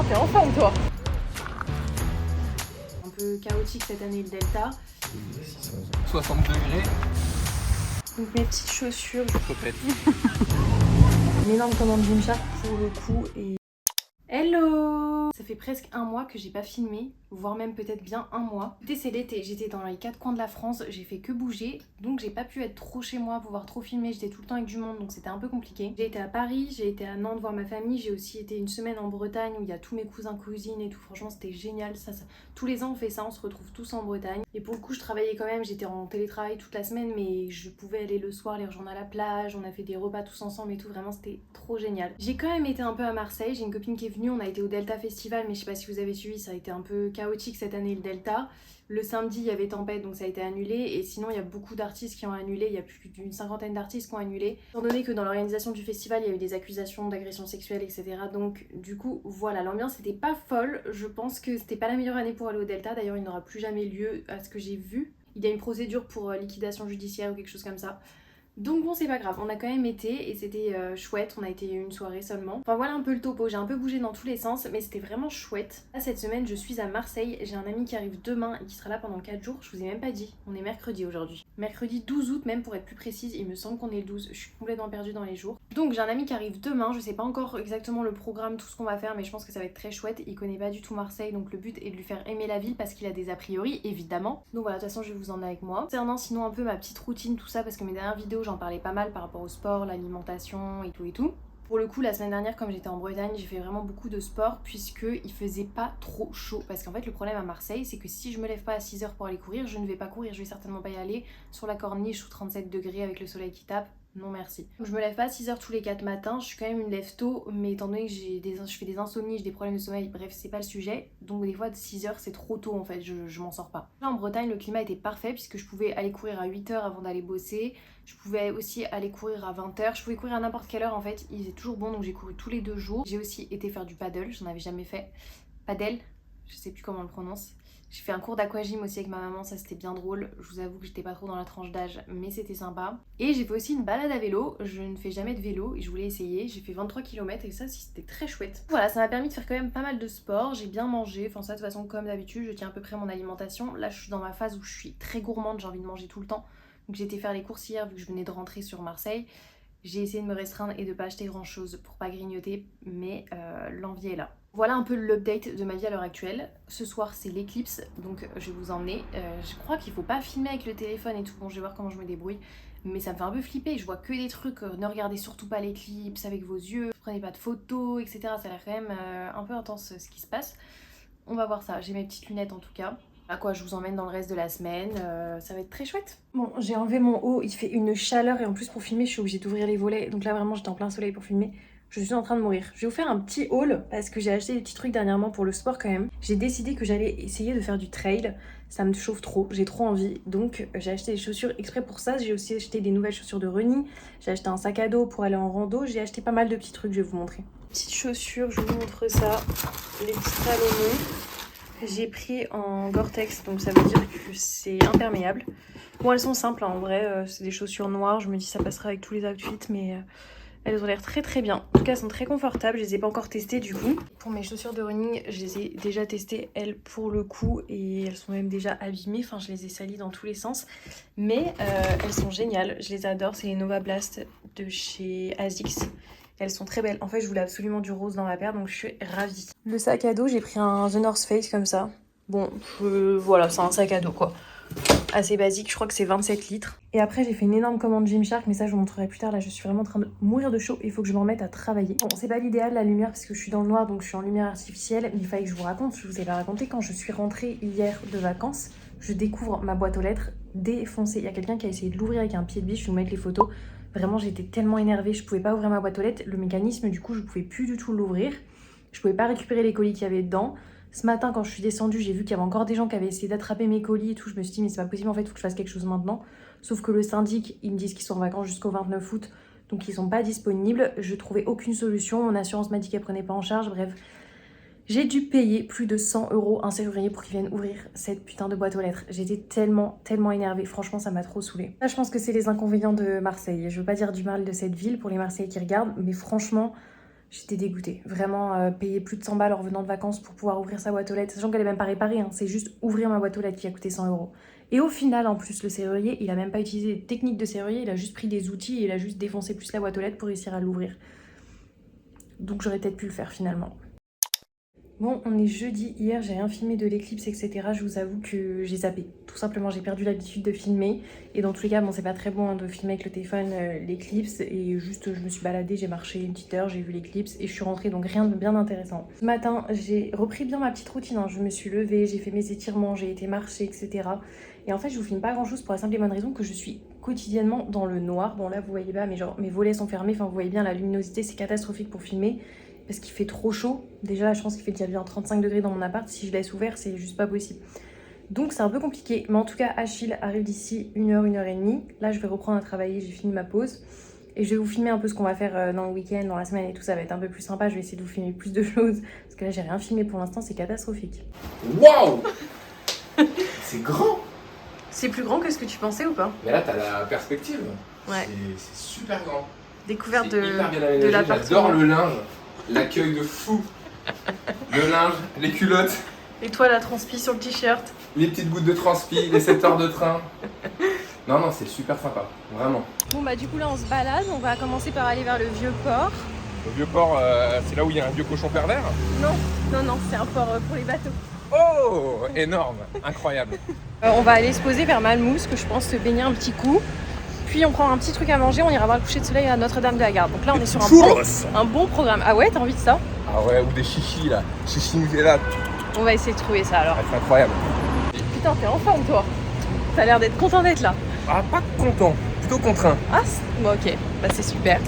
t'es en forme toi. Un peu chaotique cette année le Delta. 60 degrés. Donc mes petites chaussures. Peut-être. Une énorme commande Gymshark pour le coup et... Hello! Ça fait presque un mois que j'ai pas filmé, voire même peut-être bien un mois. Écoutez, c'est l'été, j'étais dans les quatre coins de la France, j'ai fait que bouger, donc j'ai pas pu être trop chez moi, pouvoir trop filmer, j'étais tout le temps avec du monde, donc c'était un peu compliqué. J'ai été à Paris, j'ai été à Nantes voir ma famille, j'ai aussi été une semaine en Bretagne où il y a tous mes cousins, cousines et tout, franchement c'était génial, tous les ans on fait ça, on se retrouve tous en Bretagne. Et pour le coup je travaillais quand même, j'étais en télétravail toute la semaine, mais je pouvais aller le soir les rejoindre à la plage, on a fait des repas tous ensemble et tout, vraiment c'était trop génial. J'ai quand même été un peu à Marseille, j'ai une copine qui est venue, on a été au Delta Festival, mais je sais pas si vous avez suivi, ça a été un peu chaotique cette année le Delta. Le samedi il y avait tempête donc ça a été annulé et sinon il y a beaucoup d'artistes qui ont annulé, il y a plus d'une cinquantaine d'artistes qui ont annulé. Étant donné que dans l'organisation du festival il y a eu des accusations d'agression sexuelle etc. Donc du coup voilà, l'ambiance était pas folle, je pense que c'était pas la meilleure année pour aller au Delta, d'ailleurs il n'aura plus jamais lieu à ce que j'ai vu. Il y a une procédure pour liquidation judiciaire ou quelque chose comme ça. Donc bon c'est pas grave, on a quand même été et c'était chouette, on a été une soirée seulement. Enfin voilà un peu le topo, j'ai un peu bougé dans tous les sens mais c'était vraiment chouette. Là cette semaine je suis à Marseille, j'ai un ami qui arrive demain et qui sera là pendant 4 jours, je vous ai même pas dit, on est mercredi aujourd'hui. Mercredi 12 août même pour être plus précise, il me semble qu'on est le 12, je suis complètement perdue dans les jours. Donc j'ai un ami qui arrive demain, je sais pas encore exactement le programme, tout ce qu'on va faire mais je pense que ça va être très chouette, il connaît pas du tout Marseille donc le but est de lui faire aimer la ville parce qu'il a des a priori évidemment. Donc voilà de toute façon je vais vous emmener avec moi. Concernant sinon un peu ma petite routine tout ça parce que mes dernières vidéos j'en parlais pas mal par rapport au sport, l'alimentation et tout et tout. Pour le coup, la semaine dernière, comme j'étais en Bretagne, j'ai fait vraiment beaucoup de sport puisqu'il faisait pas trop chaud. Parce qu'en fait, le problème à Marseille, c'est que si je me lève pas à 6h pour aller courir, je ne vais pas courir, je vais certainement pas y aller sur la corniche sous 37 degrés avec le soleil qui tape. Non merci. Je me lève pas à 6h tous les 4 matins, je suis quand même une lève tôt, mais étant donné que je fais des insomnies, j'ai des problèmes de sommeil, bref, c'est pas le sujet. Donc des fois, 6h c'est trop tôt en fait, je m'en sors pas. Là en Bretagne, le climat était parfait puisque je pouvais aller courir à 8h avant d'aller bosser. Je pouvais aussi aller courir à 20h, je pouvais courir à n'importe quelle heure en fait, il faisait toujours bon donc j'ai couru tous les 2 jours. J'ai aussi été faire du paddle, j'en avais jamais fait. Paddle, je sais plus comment on le prononce. J'ai fait un cours d'aquagym aussi avec ma maman, ça c'était bien drôle. Je vous avoue que j'étais pas trop dans la tranche d'âge, mais c'était sympa. Et j'ai fait aussi une balade à vélo, je ne fais jamais de vélo et je voulais essayer. J'ai fait 23 km et ça c'était très chouette. Voilà, ça m'a permis de faire quand même pas mal de sport, j'ai bien mangé. Enfin ça de toute façon comme d'habitude, je tiens à peu près mon alimentation. Là je suis dans ma phase où je suis très gourmande, j'ai envie de manger tout le temps. Donc j'ai été faire les courses hier vu que je venais de rentrer sur Marseille. J'ai essayé de me restreindre et de pas acheter grand chose pour pas grignoter, mais l'envie est là. Voilà un peu l'update de ma vie à l'heure actuelle. Ce soir c'est l'éclipse, donc je vais vous emmener. Je crois qu'il faut pas filmer avec le téléphone et tout, bon je vais voir comment je me débrouille. Mais ça me fait un peu flipper, je vois que des trucs, ne regardez surtout pas l'éclipse avec vos yeux, prenez pas de photos, etc. Ça a l'air quand même un peu intense ce qui se passe. On va voir ça, j'ai mes petites lunettes en tout cas. À quoi je vous emmène dans le reste de la semaine, ça va être très chouette. Bon, j'ai enlevé mon haut, il fait une chaleur et en plus pour filmer je suis obligée d'ouvrir les volets. Donc là vraiment j'étais en plein soleil pour filmer. Je suis en train de mourir. Je vais vous faire un petit haul parce que j'ai acheté des petits trucs dernièrement pour le sport quand même. J'ai décidé que j'allais essayer de faire du trail. Ça me chauffe trop, j'ai trop envie. Donc j'ai acheté des chaussures exprès pour ça. J'ai aussi acheté des nouvelles chaussures de running. J'ai acheté un sac à dos pour aller en rando. J'ai acheté pas mal de petits trucs, je vais vous montrer. Petites chaussures, je vous montre ça. Les petits Salomon. J'ai pris en Gore-Tex, donc ça veut dire que c'est imperméable. Bon, elles sont simples, hein, en vrai, c'est des chaussures noires. Je me dis ça passera avec tous les outfits, mais elles ont l'air très très bien. En tout cas, elles sont très confortables. Je les ai pas encore testées du coup. Pour mes chaussures de running, je les ai déjà testées, elles, pour le coup. Et elles sont même déjà abîmées. Enfin, je les ai salies dans tous les sens. Mais elles sont géniales. Je les adore. C'est les Nova Blast de chez Asics. Elles sont très belles. En fait, je voulais absolument du rose dans ma paire, donc je suis ravie. Le sac à dos, j'ai pris un The North Face comme ça. Bon, voilà, c'est un sac à dos quoi. Assez basique, je crois que c'est 27 litres. Et après, j'ai fait une énorme commande Gymshark, mais ça, je vous montrerai plus tard. Là, je suis vraiment en train de mourir de chaud. Il faut que je me remette à travailler. Bon, c'est pas l'idéal la lumière parce que je suis dans le noir, donc je suis en lumière artificielle. Mais il fallait que je vous raconte, je vous ai pas raconté, quand je suis rentrée hier de vacances, je découvre ma boîte aux lettres défoncée. Il y a quelqu'un qui a essayé de l'ouvrir avec un pied de biche, je vais vous mettre les photos. Vraiment, j'étais tellement énervée, je pouvais pas ouvrir ma boîte aux lettres. Le mécanisme, du coup, je pouvais plus du tout l'ouvrir. Je pouvais pas récupérer les colis qu'il y avait dedans. Ce matin, quand je suis descendue, j'ai vu qu'il y avait encore des gens qui avaient essayé d'attraper mes colis et tout. Je me suis dit, mais c'est pas possible, en fait, il faut que je fasse quelque chose maintenant. Sauf que le syndic, ils me disent qu'ils sont en vacances jusqu'au 29 août, donc ils sont pas disponibles. Je trouvais aucune solution. Mon assurance m'a dit qu'elle prenait pas en charge. Bref, j'ai dû payer plus de 100 € un serrurier pour qu'il vienne ouvrir cette putain de boîte aux lettres. J'étais tellement énervée. Franchement, ça m'a trop saoulée. Là, je pense que c'est les inconvénients de Marseille. Je veux pas dire du mal de cette ville pour les Marseillais qui regardent, mais franchement, J'étais dégoûtée. Vraiment, payer plus de 100 balles en revenant de vacances pour pouvoir ouvrir sa boîte aux lettres, sachant qu'elle est même pas réparée, hein. C'est juste ouvrir ma boîte aux lettres qui a coûté 100 euros. Et au final, en plus, le serrurier, il a même pas utilisé de technique de serrurier, il a juste pris des outils et il a juste défoncé plus la boîte aux lettres pour réussir à l'ouvrir. Donc j'aurais peut-être pu le faire finalement. Bon, on est jeudi, hier j'ai rien filmé de l'éclipse, etc. Je vous avoue que j'ai zappé. Tout simplement, j'ai perdu l'habitude de filmer. Et dans tous les cas, bon, c'est pas très bon hein, de filmer avec le téléphone l'éclipse. Et juste, je me suis baladée, j'ai marché une petite heure, j'ai vu l'éclipse et je suis rentrée, donc rien de bien intéressant. Ce matin, j'ai repris bien ma petite routine. Hein. Je me suis levée, j'ai fait mes étirements, j'ai été marcher, etc. Et en fait, je vous filme pas grand chose pour la simple et bonne raison que je suis quotidiennement dans le noir. Bon, là, vous voyez pas, mais genre, mes volets sont fermés. Enfin, vous voyez bien, la luminosité, c'est catastrophique pour filmer. Parce qu'il fait trop chaud. Déjà là, je pense qu'il fait déjà bien 35 degrés dans mon appart. Si je laisse ouvert, c'est juste pas possible. Donc c'est un peu compliqué. Mais en tout cas, Achille arrive d'ici 1h, 1h30. Là, je vais reprendre à travailler. J'ai fini ma pause. Et je vais vous filmer un peu ce qu'on va faire dans le week-end, dans la semaine et tout. Ça va être un peu plus sympa. Je vais essayer de vous filmer plus de choses. Parce que là, j'ai rien filmé pour l'instant. C'est catastrophique. Waouh. C'est grand. C'est plus grand que ce que tu pensais ou pas? Mais là, t'as la perspective. Ouais. C'est super grand. Découverte C'est hyper bien aménagé. de l'appartement. J'adore le linge. L'accueil de fou. Le linge, les culottes. Et toi, la transpi sur le t-shirt. Les petites gouttes de transpi, les 7 heures de train. Non, non, c'est super sympa. Vraiment. Bon bah du coup là on se balade. On va commencer par aller vers le vieux port. Le vieux port, c'est là où il y a un vieux cochon pervers? Non, c'est un port pour les bateaux. Oh, énorme, incroyable. On va aller se poser vers Malmousse, que je pense se baigner un petit coup. Puis on prend un petit truc à manger, on ira voir le coucher de soleil à Notre-Dame de la Garde. Donc là on est sur un bon programme. Ah ouais, t'as envie de ça? Ah ouais, ou des chichis là. Chichis Nutella. On va essayer de trouver ça alors. C'est incroyable. Putain, t'es en forme toi. T'as l'air d'être content d'être là. Ah, pas content, plutôt contraint. Ah bon ok, bah c'est super.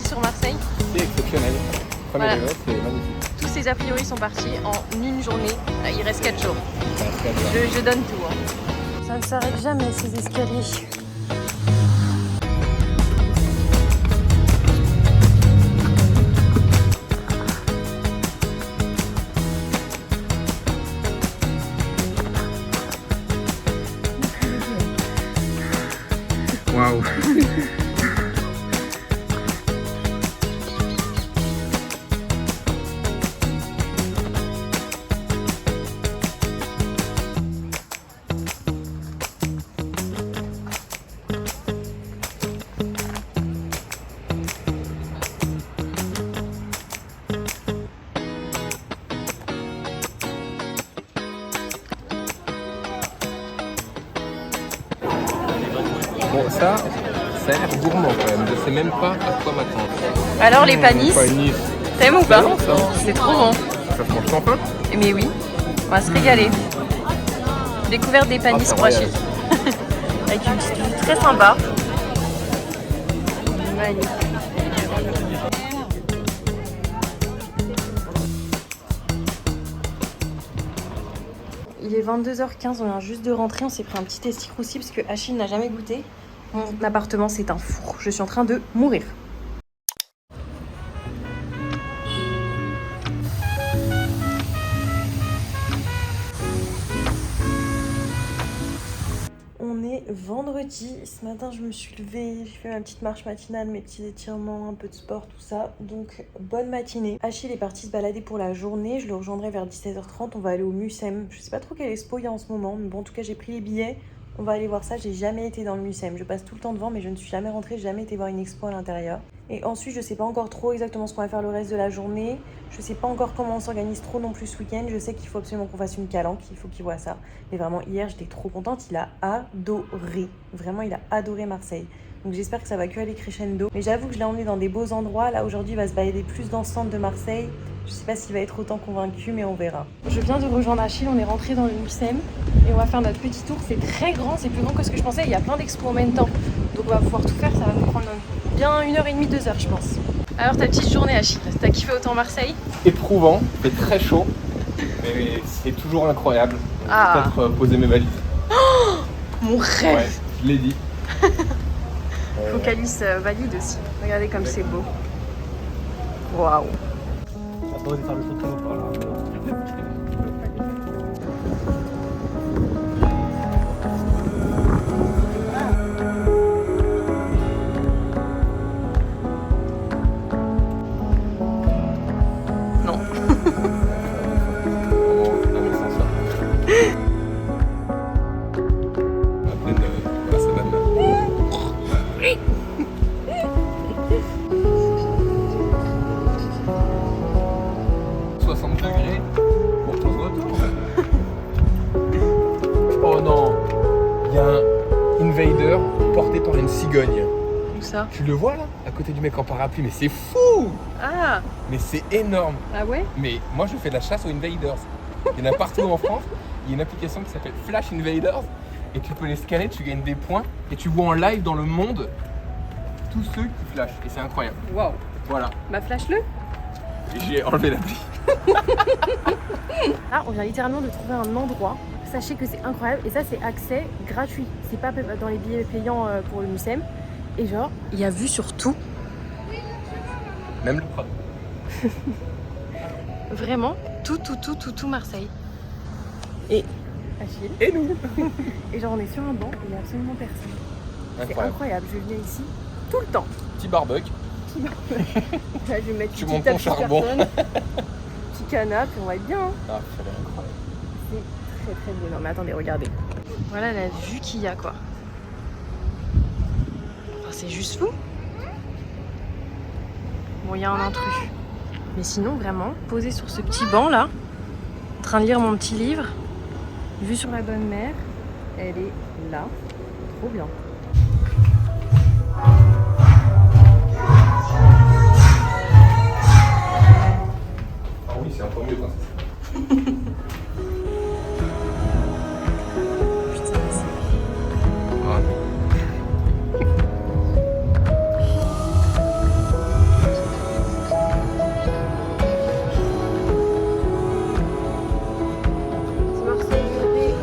Sur Marseille. C'est exceptionnel. Premier Voilà. degré, c'est magnifique. Tous ces a priori sont partis en une journée. Là, il reste 4 jours. Je donne tout. Hein. Ça ne s'arrête jamais ces escaliers. Waouh. Bon, ça a l'air gourmand quand même. Je sais même pas à quoi m'attendre. Alors les panis, t'aimes ou pas? Bon, ça. C'est trop bon. Ça se mange sans pain? Mais oui, on va se régaler. Découverte des panis c'est pour Achille. Avec une petite vue très sympa. Magnifique. Il est 22h15, on vient juste de rentrer, on s'est pris un petit esti-croussi parce que Achille n'a jamais goûté. Mon appartement c'est un four, je suis en train de mourir. On est vendredi, ce matin je me suis levée, j'ai fait ma petite marche matinale, mes petits étirements, un peu de sport, tout ça. Donc bonne matinée. Achille est parti se balader pour la journée, je le rejoindrai vers 17h30, on va aller au Mucem. Je sais pas trop quelle expo il y a en ce moment, mais bon en tout cas j'ai pris les billets. On va aller voir ça, j'ai jamais été dans le Mucem. Je passe tout le temps devant mais je ne suis jamais rentrée, j'ai jamais été voir une expo à l'intérieur. Et ensuite je sais pas encore trop exactement ce qu'on va faire le reste de la journée. Je sais pas encore comment on s'organise trop non plus ce week-end. Je sais qu'il faut absolument qu'on fasse une calanque, il faut qu'il voit ça. Mais vraiment hier j'étais trop contente, il a adoré. Vraiment il a adoré Marseille. Donc j'espère que ça va que aller crescendo. Mais j'avoue que je l'ai emmené dans des beaux endroits. Là aujourd'hui il va se balader plus dans le centre de Marseille. Je sais pas s'il va être autant convaincu, mais on verra. Je viens de rejoindre Achille, on est rentré dans le Mucem et on va faire notre petit tour. C'est très grand, c'est plus grand que ce que je pensais. Il y a plein d'expos en même temps. Donc on va pouvoir tout faire, ça va nous prendre bien 1h30, 2 heures je pense. Alors ta petite journée Achille, t'as kiffé autant Marseille? Éprouvant, il fait très chaud, mais c'est toujours incroyable. Ah. Peut-être poser mes valises. Oh, mon rêve. Ouais, je l'ai dit. Focalise valide aussi. Regardez comme c'est beau. Waouh. Après, on va faire le photo par là. Non. Oh non, il y a un invader porté par une cigogne. Où ça? Tu le vois là, à côté du mec en parapluie, mais c'est fou! Ah. Mais c'est énorme. Ah ouais? Mais moi je fais de la chasse aux invaders. Il y en a partout en France. Il y a une application qui s'appelle Flash Invaders et tu peux les scanner, tu gagnes des points et tu vois en live dans le monde tous ceux qui flashent et c'est incroyable. Waouh. Voilà. Bah flash-le. Et j'ai enlevé l'appli. Là, on vient littéralement de trouver un endroit. Sachez que c'est incroyable et ça c'est accès gratuit. C'est pas dans les billets payants pour le Mucem. Et genre, il y a vue sur tout. Même le Prado. Vraiment, tout Marseille. Et Achille. Et nous. Et genre on est sur un banc et il n'y a absolument personne. C'est Incroyable. incroyable, je viens ici tout le temps. Petit barbecue. Là, je vais mettre Tu une montes petite ton table charbon. personne, petit canapé, on va être bien. Hein. Ah, ça a l'air incroyable. C'est très beau. Non mais attendez, regardez. Voilà la vue qu'il y a quoi. Enfin, c'est juste fou. Bon, il y a un intrus. Mais sinon, vraiment, posé sur ce petit banc là, en train de lire mon petit livre, vue sur la bonne mer, elle est là. Trop bien. Ah oui, c'est un peu mieux quand c'est. Putain, mais c'est... Ah. C'est Marseille, bébé.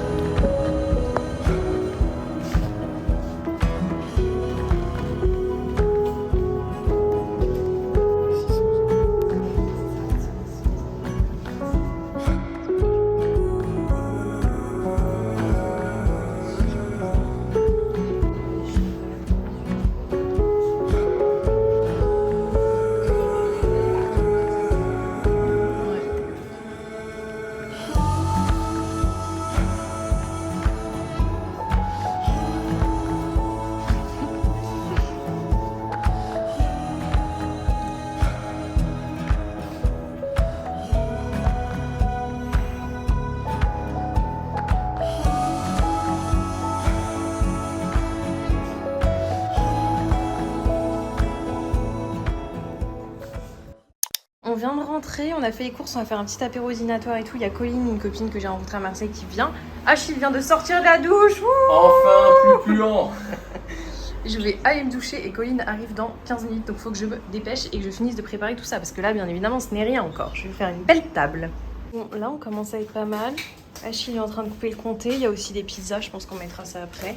On vient de rentrer, on a fait les courses, on va faire un petit apéro dînatoire et tout. Il y a Colline, une copine que j'ai rencontrée à Marseille qui vient. Achille vient de sortir de la douche. Wouh. Enfin, plus puant. Je vais aller me doucher et Colline arrive dans 15 minutes. Donc il faut que je me dépêche et que je finisse de préparer tout ça. Parce que là, bien évidemment, ce n'est rien encore. Je vais faire une belle table. Bon, là, on commence à être pas mal. Achille est en train de couper le comté. Il y a aussi des pizzas, je pense qu'on mettra ça après.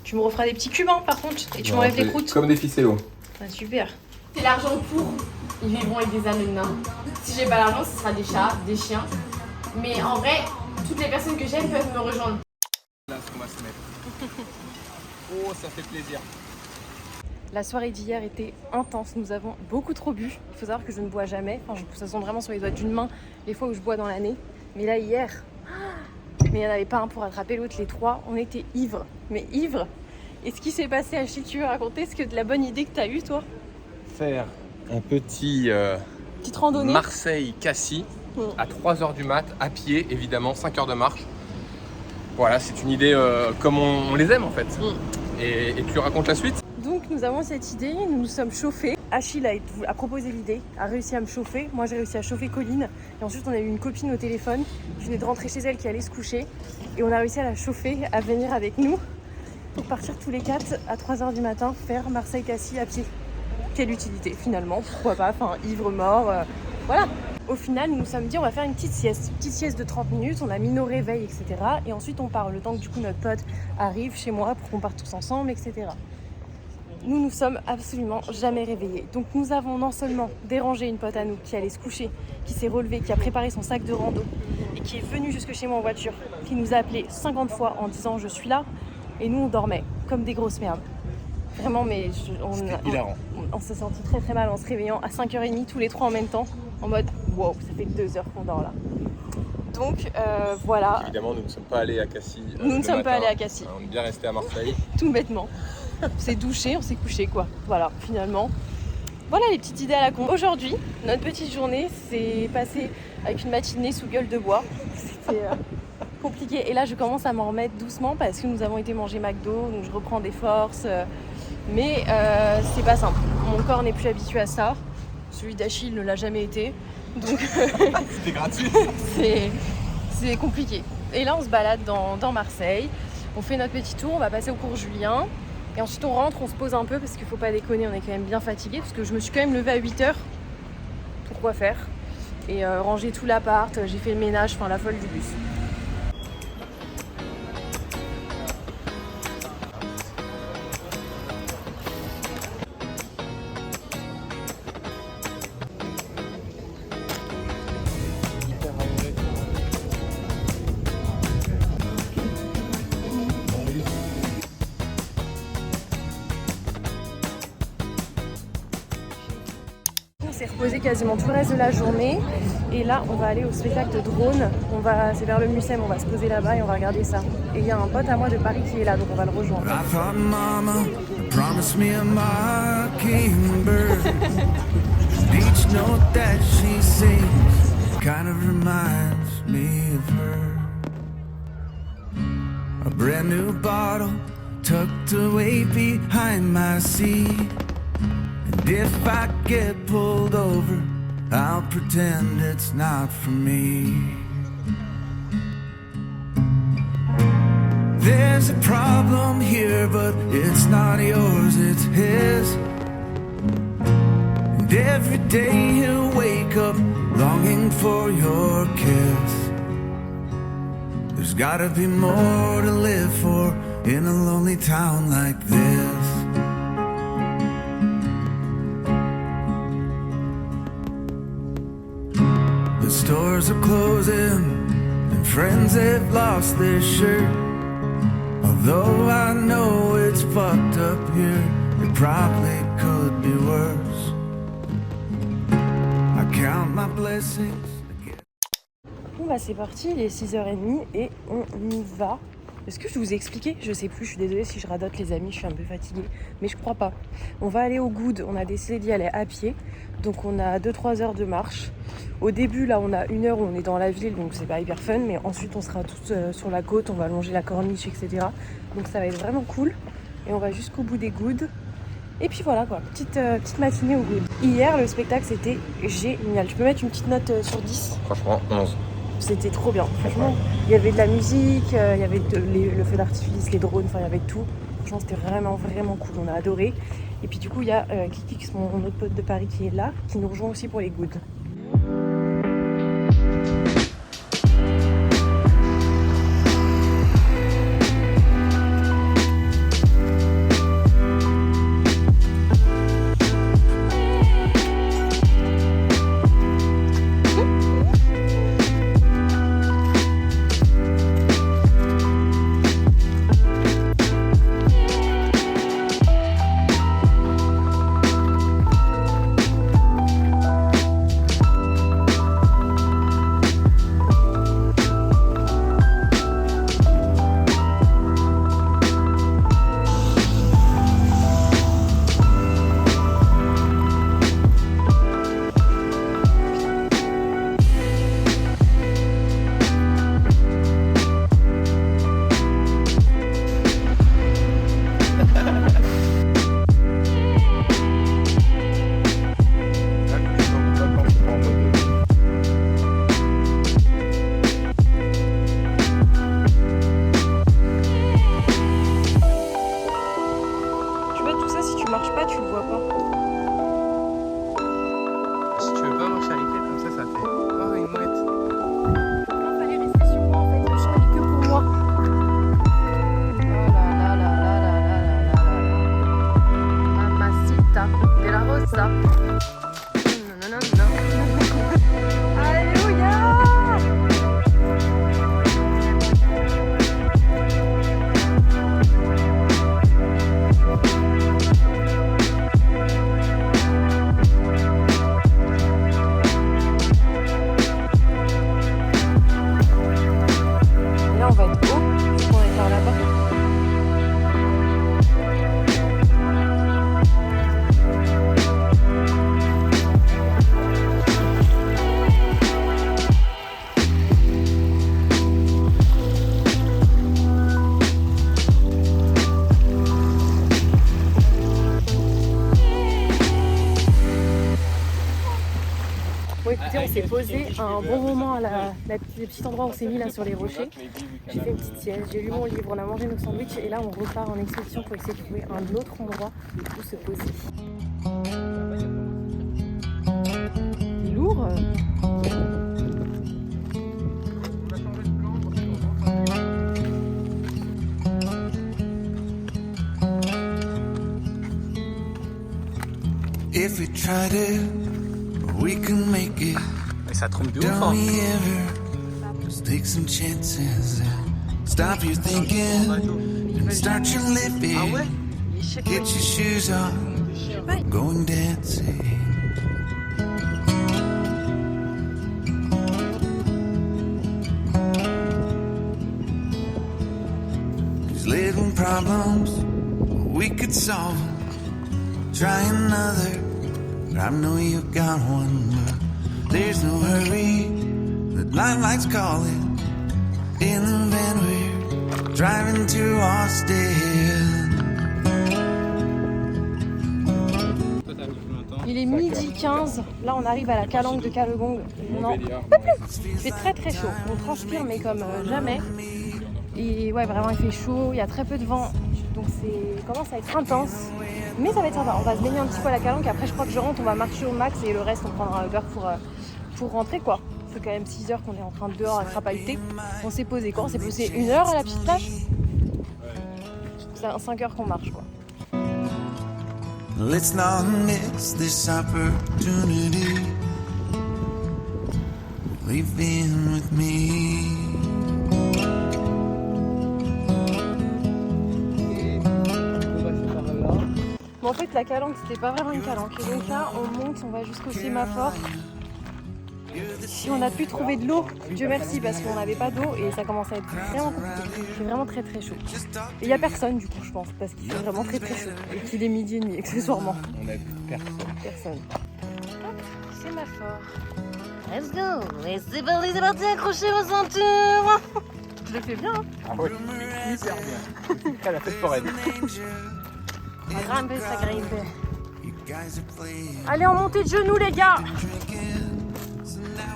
Tu me referas des petits cubes, hein, par contre. Et tu m'enlèves les croûtes. Comme des ficellos. Ah, super. C'est l'argent pour. Ils vivront avec des ânes nains. Si j'ai pas l'argent, ce sera des chats, des chiens. Mais en vrai, toutes les personnes que j'aime peuvent me rejoindre. Là, ce qu'on va se mettre. Oh, ça fait plaisir. La soirée d'hier était intense, nous avons beaucoup trop bu. Il faut savoir que je ne bois jamais, enfin, ça sent vraiment sur les doigts d'une main les fois où je bois dans l'année. Mais là hier, mais il n'y en avait pas un pour attraper l'autre, les trois, on était ivres, mais ivres. Et ce qui s'est passé, Achille, tu veux raconter ce que de la bonne idée que tu as eue toi? Faire un petit Petite randonnée. Marseille-Cassis à 3h du mat, à pied évidemment, 5 heures de marche. Voilà, c'est une idée comme on les aime en fait. Et tu racontes la suite? Donc nous avons cette idée, nous nous sommes chauffés. Achille a proposé l'idée, a réussi à me chauffer. Moi, j'ai réussi à chauffer Colline. Et ensuite, on a eu une copine au téléphone qui venait de rentrer chez elle, qui allait se coucher. Et on a réussi à la chauffer, à venir avec nous pour partir tous les 4 à 3h du matin faire Marseille-Cassis à pied. Quelle utilité finalement, pourquoi pas, enfin ivre mort, voilà. Au final, nous nous sommes dit on va faire une petite sieste de 30 minutes, on a mis nos réveils, etc. Et ensuite on part, le temps que du coup notre pote arrive chez moi pour qu'on parte tous ensemble, etc. Nous nous sommes absolument jamais réveillés. Donc nous avons non seulement dérangé une pote à nous qui allait se coucher, qui s'est relevée, qui a préparé son sac de rando et qui est venue jusque chez moi en voiture, qui nous a appelé 50 fois en disant je suis là, et nous on dormait comme des grosses merdes. Vraiment, mais on s'est senti très très mal en se réveillant à 5h30 tous les trois en même temps, en mode wow, ça fait 2 heures qu'on dort là. Donc voilà. Évidemment, nous ne sommes pas allés à Cassis. Nous ne sommes pas allés à Cassis. On est bien restés à Marseille. Tout bêtement. On s'est douché, on s'est couché quoi. Voilà, finalement. Voilà les petites idées à la con. Aujourd'hui, notre petite journée s'est passée avec une matinée sous gueule de bois. C'était compliqué. Et là, je commence à m'en remettre doucement parce que nous avons été manger McDo, donc je reprends des forces. Mais c'est pas simple. Mon corps n'est plus habitué à ça. Celui d'Achille ne l'a jamais été. Donc C'était gratuit. c'est compliqué. Et là, on se balade dans Marseille. On fait notre petit tour, on va passer au cours Julien. Et ensuite, on rentre, on se pose un peu parce qu'il faut pas déconner, on est quand même bien fatigué. Parce que je me suis quand même levée à 8h. Pourquoi faire? Et ranger tout l'appart, j'ai fait le ménage, enfin la folle du bus. On s'est reposé quasiment tout le reste de la journée et là on va aller au spectacle de drone. C'est vers le Mucem, on va se poser là-bas et on va regarder ça. Et il y a un pote à moi de Paris qui est là, donc on va le rejoindre. I thought mama promised me a mockingbird. Each note that she sings kind of reminds me of her. A brand new bottle tucked away behind my seat. And if I get pulled over, I'll pretend it's not for me. There's a problem here, but it's not yours, it's his. And every day he'll wake up longing for your kiss. There's gotta be more to live for in a lonely town like this. The stores are closing and friends have lost their shirt. Although I know it's fucked up here, it probably could be worse. I count my blessings. Bon bah c'est parti, il est 6h30 et on y va. Est-ce que je vous ai expliqué? Je sais plus, je suis désolée si je radote les amis, je suis un peu fatiguée, mais je crois pas. On va aller au Good, on a décidé d'y aller à pied, donc on a 2-3 heures de marche. Au début là on a 1 heure où on est dans la ville, donc c'est pas hyper fun, mais ensuite on sera tous sur la côte, on va longer la corniche, etc. Donc ça va être vraiment cool, et on va jusqu'au bout des Good. Et puis voilà quoi, petite matinée au Good. Hier le spectacle c'était génial, je peux mettre une petite note sur 10? Franchement, 11. C'était trop bien, franchement. Il y avait de la musique, il y avait le feu d'artifice, les drones, enfin il y avait tout. Franchement, c'était vraiment, vraiment cool, on a adoré. Et puis du coup, il y a Kikix, mon autre pote de Paris qui est là, qui nous rejoint aussi pour les Good. on s'est posé un bon moment à le petit endroit où on s'est mis là sur les rochers. J'ai fait une petite sieste, j'ai lu mon livre, on a mangé nos sandwichs et là on repart en expédition pour essayer de trouver un autre endroit où se poser. C'est lourd. If we tried it, we can make it. Et ça trompe de ouf, Don't hein. we ever just take some chances and stop your thinking and start your living. Get your shoes on, going dancing. These little problems, we could solve them. Try another, but I know you got one. But there's no hurry, the lifelight's calling. In the van we're driving to Austin. Il est midi 15, là on arrive à la calanque de Callegong. Non, pas plus. Il fait très très chaud, on transpire mais comme jamais. Et ouais, vraiment il fait chaud, il y a très peu de vent, donc c'est commence à être intense. Mais ça va être sympa, on va se baigner un petit peu à la calanque, après je crois que je rentre, on va marcher au max et le reste on prendra un Uber pour rentrer quoi. C'est quand même 6 heures qu'on est en train de dehors à crapahuter. On s'est posé quoi? On s'est posé 1 heure à la petite plage. C'est 5 heures qu'on marche quoi. Let's not miss this opportunity. Leave in with me. Mais en fait la calanque c'était pas vraiment une calanque. Et donc là on monte, on va jusqu'au sémaphore. Si on a pu trouver de l'eau, Dieu merci parce qu'on n'avait pas d'eau et ça commence à être vraiment compliqué. Il fait vraiment très très chaud. Et il n'y a personne du coup je pense parce qu'il fait vraiment très très chaud. Et qu'il est midi et demi accessoirement. On a vu Personne. Sémaphore. Let's go! Et c'est parti, accrochez vos ceintures! Je le fais bien hein. Ah ouais, hyper bien. C'est la fête foraine. On va grimper, ça grimpe. Allez en montée de genoux les gars.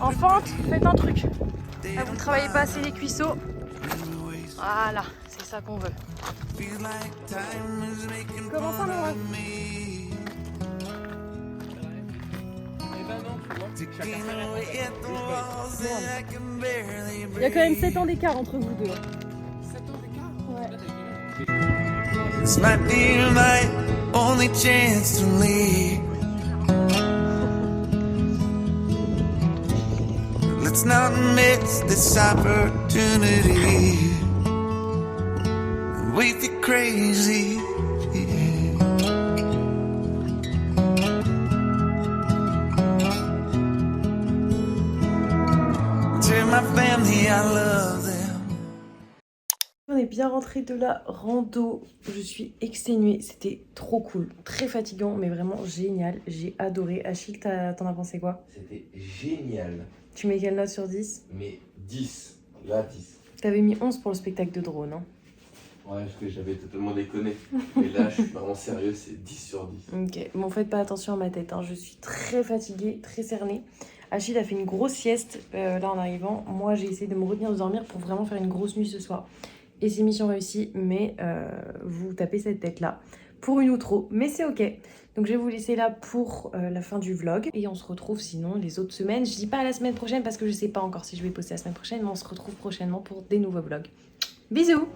En fente, faites un truc. Là, vous travaillez pas assez les cuisseaux. Voilà, c'est ça qu'on veut. Comment ça mon ref? Il y a quand même 7 ans d'écart entre vous deux. 7 ans d'écart? Ouais. This might be my only chance to leave. Let's not miss this opportunity. We feel crazy. To my family, I love them. On est bien rentré de la rando, je suis exténuée, c'était trop cool, très fatigant mais vraiment génial, j'ai adoré. Achille, t'en as pensé quoi? C'était génial. Tu mets quelle note sur 10? Mais 10. Là, 10. T'avais mis 11 pour le spectacle de drone, hein? Ouais, parce que j'avais totalement déconné. Mais là, je suis vraiment sérieux, c'est 10 sur 10. Ok, bon faites pas attention à ma tête, hein. Je suis très fatiguée, très cernée. Achille a fait une grosse sieste là en arrivant, moi j'ai essayé de me retenir de dormir pour vraiment faire une grosse nuit ce soir. Et c'est mission réussie, mais vous tapez cette tête là pour une outro, mais c'est ok. Donc je vais vous laisser là pour la fin du vlog et on se retrouve sinon les autres semaines. Je dis pas la semaine prochaine parce que je sais pas encore si je vais poster la semaine prochaine, mais on se retrouve prochainement pour des nouveaux vlogs. Bisous!